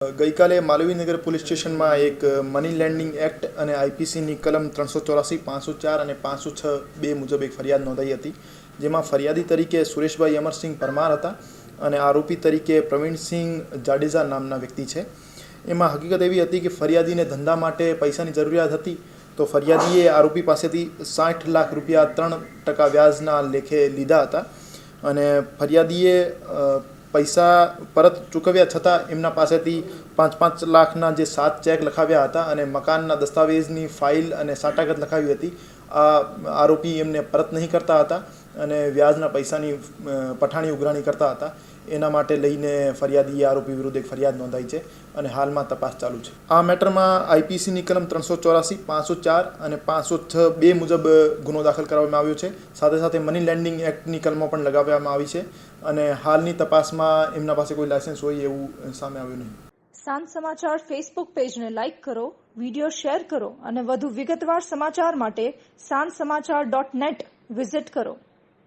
ગઈકાલે માલવીનગર પોલીસ સ્ટેશનમાં એક મની લેન્ડિંગ એક્ટ અને આઈપીસીની કલમ 384, 504 અને 506 મુજબ એક ફરિયાદ નોંધાઈ હતી, જેમાં ફરિયાદી તરીકે સુરેશભાઈ અમરસિંહ પરમાર હતા અને આરોપી તરીકે પ્રવીણસિંહ જાડેજા નામના વ્યક્તિ છે. એમાં હકીકત એવી હતી કે ફરિયાદીને ધંધા માટે પૈસાની જરૂરિયાત હતી, તો ફરિયાદીએ આરોપી પાસેથી 60 લાખ રૂપિયા 3% વ્યાજના લેખે લીધા હતા અને ફરિયાદીએ પૈસા પરત ચૂકવ્યા છતાં એમના પાસેથી 5 લાખના જે 7 ચેક લખાવ્યા હતા અને મકાનના દસ્તાવેજની ફાઇલ અને સાટાગત લખાવી હતી. આ આરોપી એમને પરત નહીં કરતા હતા અને વ્યાજના પૈસાની પઠાણી ઉઘરાણી કરતા હતા. એના માટે લઈને ફરિયાદીએ આરોપી વિરુદ્ધ એક ફરિયાદ નોંધાઈ છે અને હાલમાં તપાસ ચાલુ છે. આ મેટરમાં આઈપીસીની કલમ 384, 504 અને 506 મુજબ ગુનો દાખલ કરવામાં આવ્યો છે. સાથે સાથે મની લેન્ડિંગ એક્ટની કલમો પણ લગાવવામાં આવી છે અને હાલની તપાસમાં એમના પાસે કોઈ લાયસન્સ હોય એવું સામે આવ્યું નહીં. સાંજ સમાચાર ફેસબુક પેજને લાઇક કરો, વિડીયો શેર કરો અને વધુ વિગતવાર સમાચાર માટે sanssamachar.net વિઝિટ કરો.